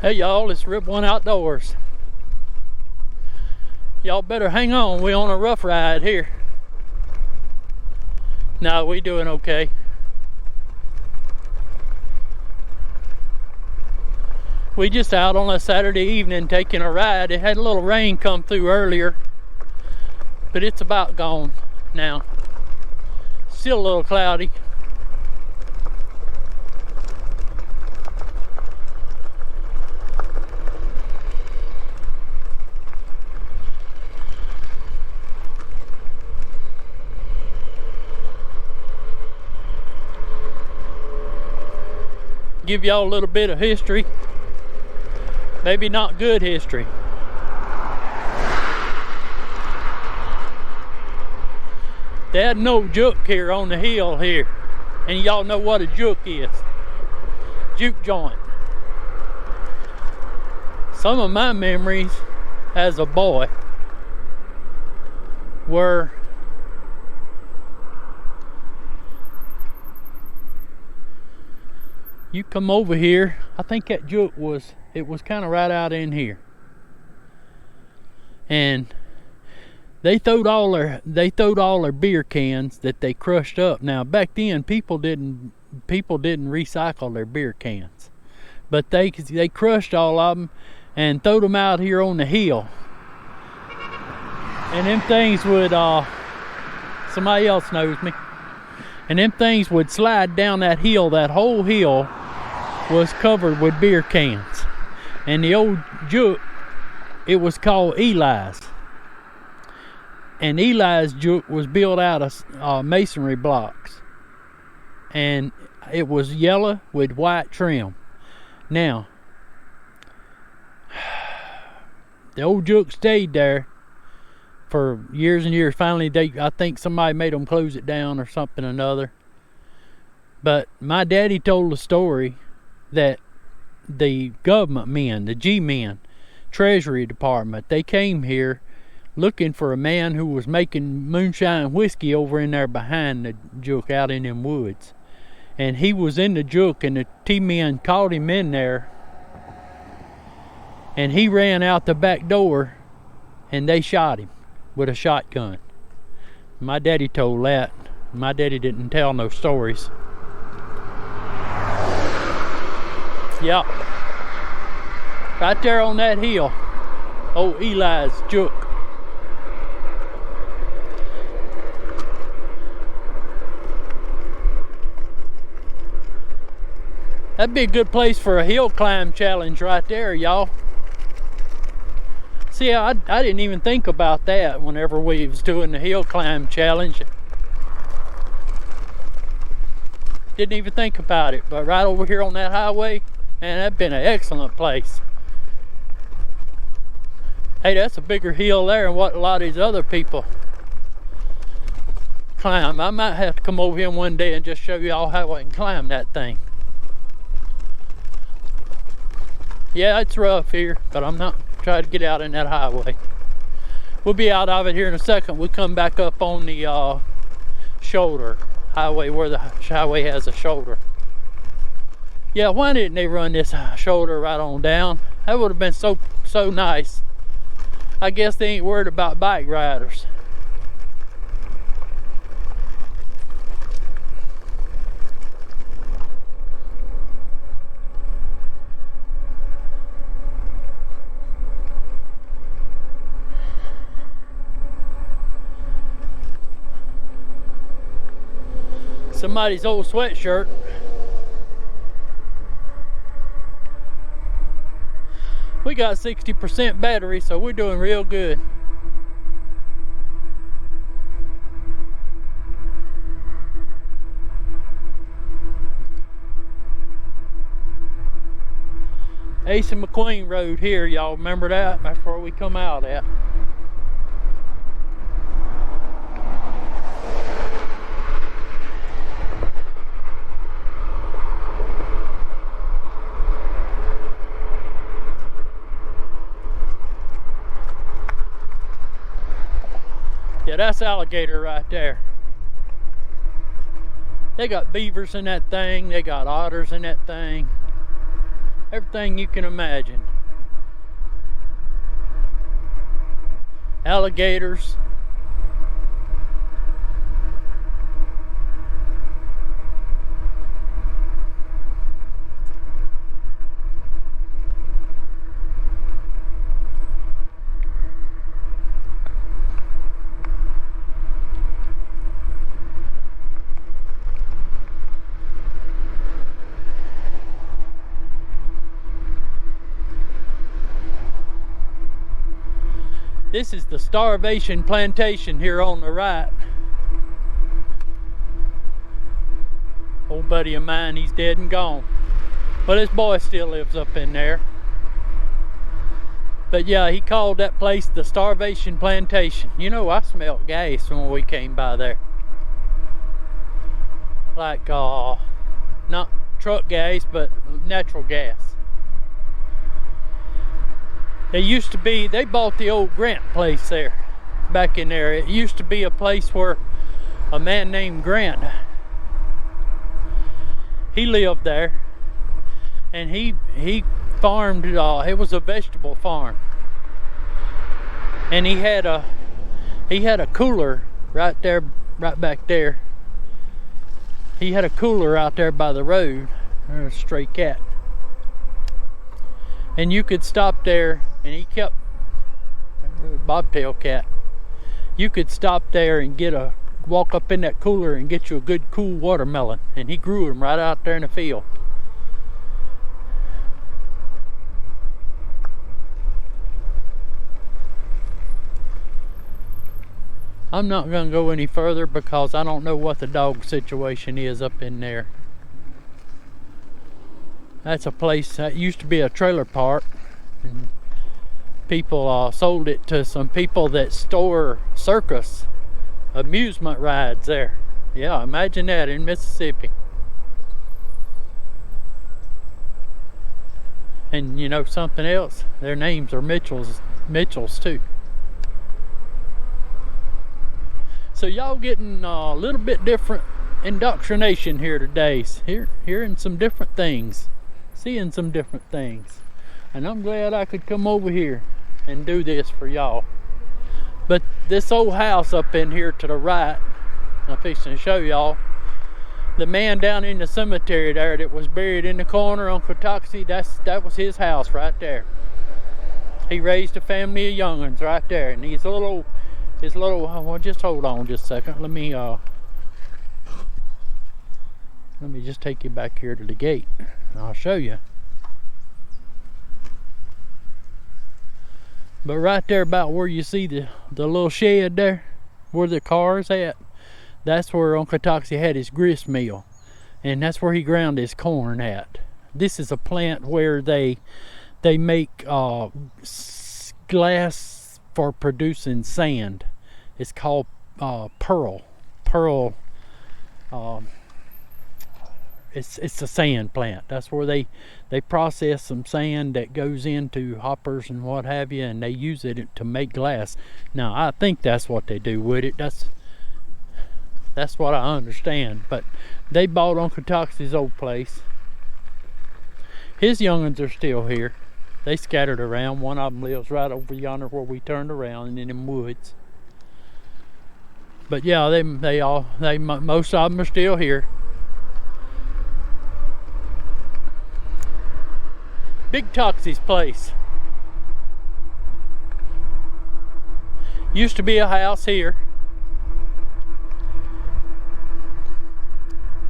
Hey y'all, it's Rip One Outdoors. Y'all better hang on, we on a rough ride here. Nah, we doing okay. We just out on a Saturday evening taking a ride. It had a little rain come through earlier, but it's about gone now. Still a little cloudy. Give y'all a little bit of history. Maybe not good history. They had no juke here on the hill here. And y'all know what a juke is. Juke joint. Some of my memories as a boy were you come over here, I think that juke was kind of right out in here. And they throwed all their beer cans that they crushed up. Now back then people didn't recycle their beer cans. But they crushed all of them and throwed them out here on the hill. And them things would somebody else knows me. And them things would slide down that hill. That whole hill was covered with beer cans. And the old juke, it was called Eli's. And Eli's juke was built out of masonry blocks. And it was yellow with white trim. Now, the old juke stayed there for years and years. Finally, I think somebody made them close it down or something or another. But my daddy told a story that the government men, the G-men, Treasury Department, they came here looking for a man who was making moonshine whiskey over in there behind the juke out in them woods. And he was in the juke, and the T-men caught him in there, and he ran out the back door, and they shot him with a shotgun. My daddy told that. My daddy didn't tell no stories. Yeah, right there on that hill, old Eli's juke. That'd be a good place for a hill climb challenge right there, y'all. See, I didn't even think about that whenever we was doing the hill climb challenge. Didn't even think about it, but right over here on that highway, man, that'd been an excellent place. Hey, that's a bigger hill there than what a lot of these other people climb. I might have to come over here one day and just show you all how I can climb that thing. Yeah, it's rough here, but I'm not trying to get out in that highway. We'll be out of it here in a second. We'll come back up on the shoulder highway, where the highway has a shoulder. Yeah, why didn't they run this shoulder right on down? That would have been so nice. I guess they ain't worried about bike riders. Somebody's old sweatshirt. We got 60% battery, so we're doing real good. Ace and McQueen Road here, y'all remember that? That's where we come out at. Yeah, that's alligator right there. They got beavers in that thing. They got otters in that thing. everything you can imagine. Alligators. This is the Starvation Plantation here on the right. Old buddy of mine, he's dead and gone. But his boy still lives up in there. But yeah, he called that place the Starvation Plantation. You know, I smelled gas when we came by there. Like, not truck gas, but natural gas. They bought the old Grant place there, back in there. It used to be a place where a man named Grant, he lived there, and he farmed, it was a vegetable farm. And he had a cooler right there, right back there. He had a cooler out there by the road. There's a stray cat. And you could stop there, and he kept, bobtail cat. You could stop there and walk up in that cooler and get you a good cool watermelon. And he grew them right out there in the field. I'm not going to go any further because I don't know what the dog situation is up in there. That's a place that used to be a trailer park, and people sold it to some people that store circus amusement rides there. Yeah, imagine that in Mississippi. And you know something else? Their names are Mitchells too. So y'all getting a little bit different indoctrination here today. Hearing some different things. Seeing some different things, and I'm glad I could come over here and do this for y'all. But this old house up in here to the right, I'm fixing to show y'all. The man down in the cemetery there that was buried in the corner, Uncle Toxie, that was his house right there. He raised a family of young'uns right there, and his little well, just hold on just a second. Let me just take you back here to the gate. I'll show you. But right there about where you see the little shed there, where the car's at, that's where Uncle Toxie had his grist mill. And that's where he ground his corn at. This is a plant where they make glass for producing sand. It's called pearl. It's a sand plant. That's where they process some sand that goes into hoppers and what have you, and they use it to make glass. Now I think that's what they do with it. That's what I understand. But they bought Uncle Toxie's old place. His young'uns are still here. They scattered around. One of them lives right over yonder where we turned around and in them woods. But yeah, most of them are still here. Big Toxie's place. Used to be a house here.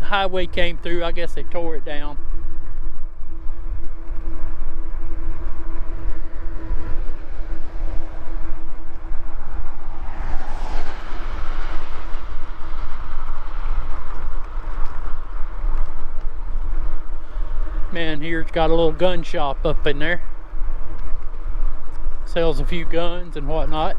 The highway came through. I guess they tore it down. Man here's got a little gun shop up in there. Sells a few guns and whatnot.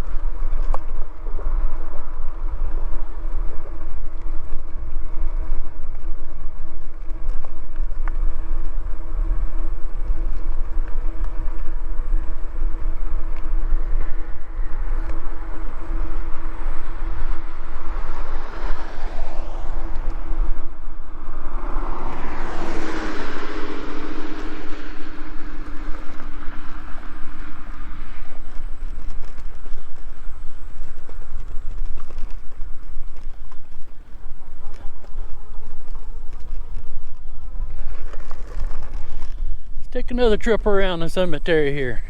take another trip around the cemetery here.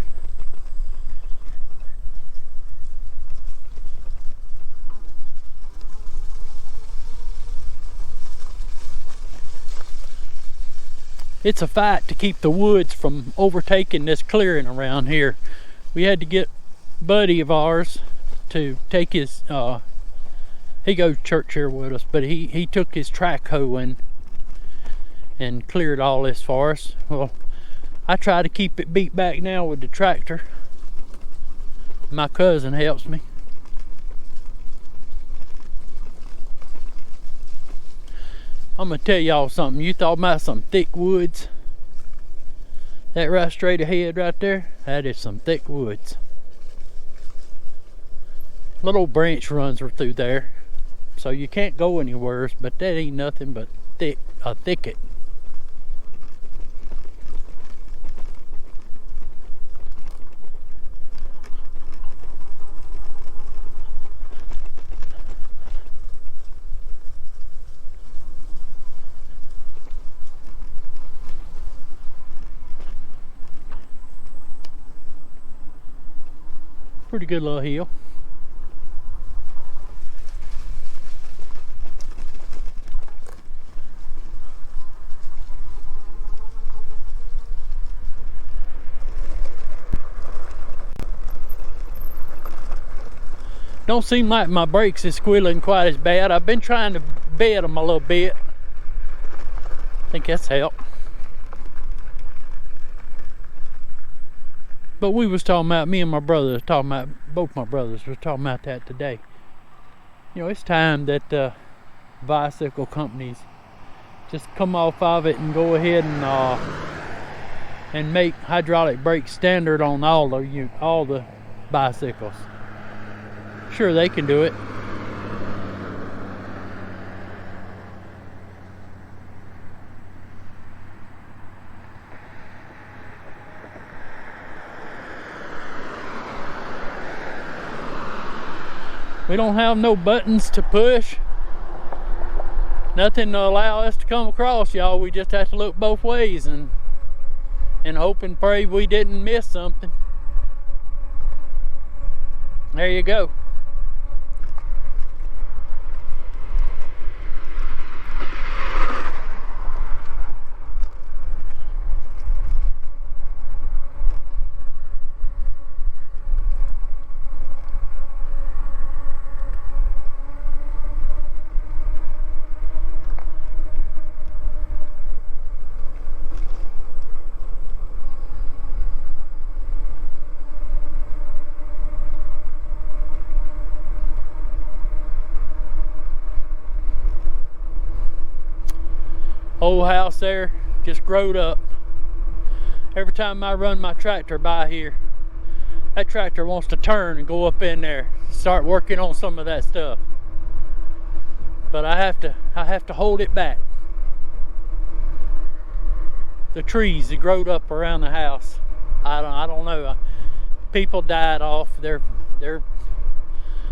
It's a fight to keep the woods from overtaking this clearing around here. We had to get a buddy of ours to take his, he goes to church here with us, but he took his track hoe and cleared all this for us. Well, I try to keep it beat back now with the tractor. My cousin helps me. I'm gonna tell y'all something. You thought about some thick woods? That right straight ahead right there, that is some thick woods. Little branch runs through there, so you can't go anywhere, but that ain't nothing but a thicket. Pretty good little hill. Don't seem like my brakes is squealing quite as bad. I've been trying to bed them a little bit. I think that's helped. But we was talking about, me and my brother was talking about, both my brothers was talking about that today. You know, it's time that bicycle companies just come off of it and go ahead and make hydraulic brakes standard on all the bicycles. Sure, they can do it. We don't have no buttons to push. Nothing to allow us to come across, y'all. We just have to look both ways and hope and pray we didn't miss something. There you go. Old house there just growed up. Every time I run my tractor by here, that tractor wants to turn and go up in there, start working on some of that stuff. But I have to hold it back. The trees that growed up around the house, I don't know. People died off. Their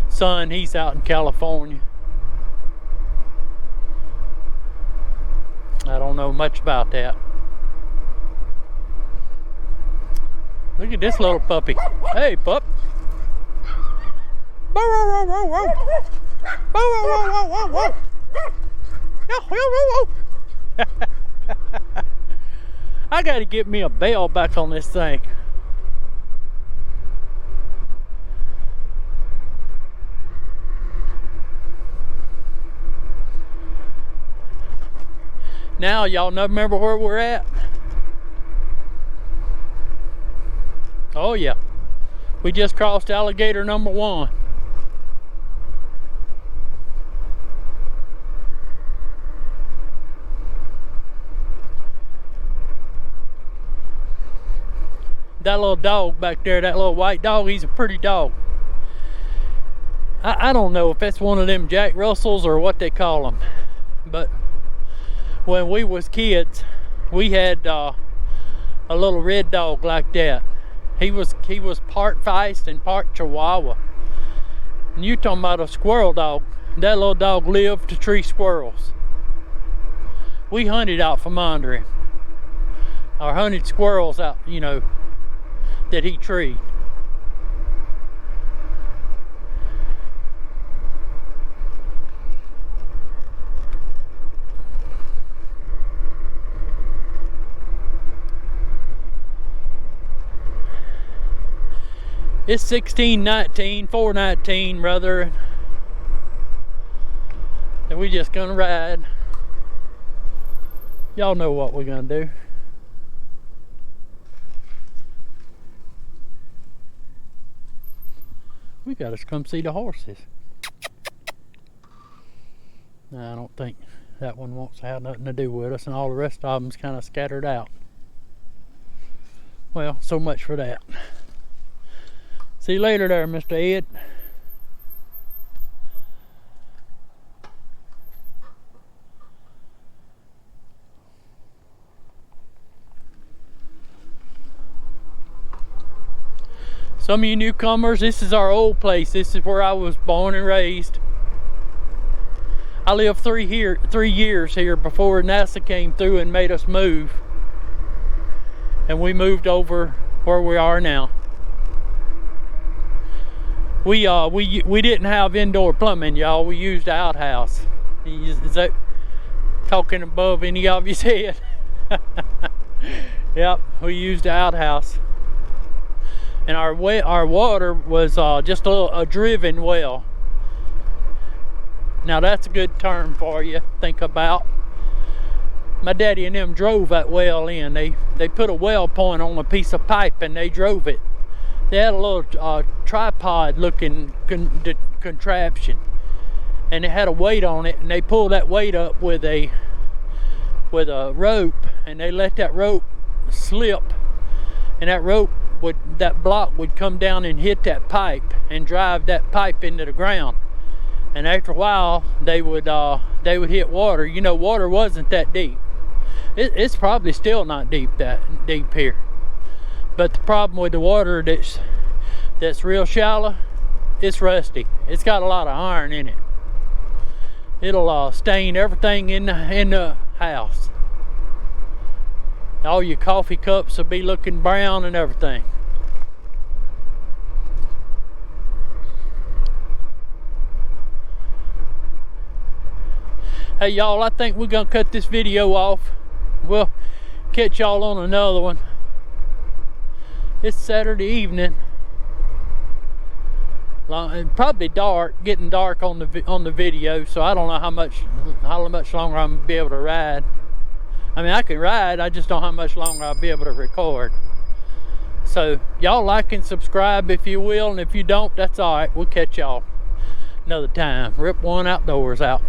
son, he's out in California. I don't know much about that. Look at this little puppy. Hey, pup. I gotta get me a bell back on this thing. Now y'all remember where we're at? Oh yeah, we just crossed alligator number 1. That little dog back there, that little white dog, he's a pretty dog. I don't know if that's one of them Jack Russells or what they call them, but when we was kids, we had a little red dog like that. He was part Feist and part Chihuahua. And you talking about a squirrel dog? That little dog lived to tree squirrels. We hunted out from under him. or hunted squirrels out, you know, that he treed. It's 1619, 419 rather, and we just gonna ride. Y'all know what we're gonna do. We gotta come see the horses. No, I don't think that one wants to have nothing to do with us, and all the rest of them's kind of scattered out. Well, so much for that. See you later there, Mr. Ed. Some of you newcomers, this is our old place. This is where I was born and raised. I lived 3 years here before NASA came through and made us move. And we moved over where we are now. We didn't have indoor plumbing, y'all. We used the outhouse. Is that talking above any of you's head? Yep, we used the outhouse. And our water was just a driven well. Now that's a good term for you. Think about. My daddy and them drove that well in. They put a well point on a piece of pipe and they drove it. They had a little tripod looking contraption, and it had a weight on it, and they pulled that weight up with a rope, and they let that rope slip, and that block would come down and hit that pipe and drive that pipe into the ground. And after a while they would hit water. You know, water wasn't that deep. It's probably still not that deep here. But the problem with the water that's real shallow, it's rusty. It's got a lot of iron in it. It'll stain everything in the house. All your coffee cups will be looking brown and everything. Hey y'all, I think we're gonna cut this video off. We'll catch y'all on another one. It's Saturday evening. Probably dark, getting dark on the video, so I don't know how much longer I'm gonna be able to ride. I mean, I can ride, I just don't know how much longer I'll be able to record. So y'all like and subscribe if you will, and if you don't, that's all right. We'll catch y'all another time. Rip One Outdoors out.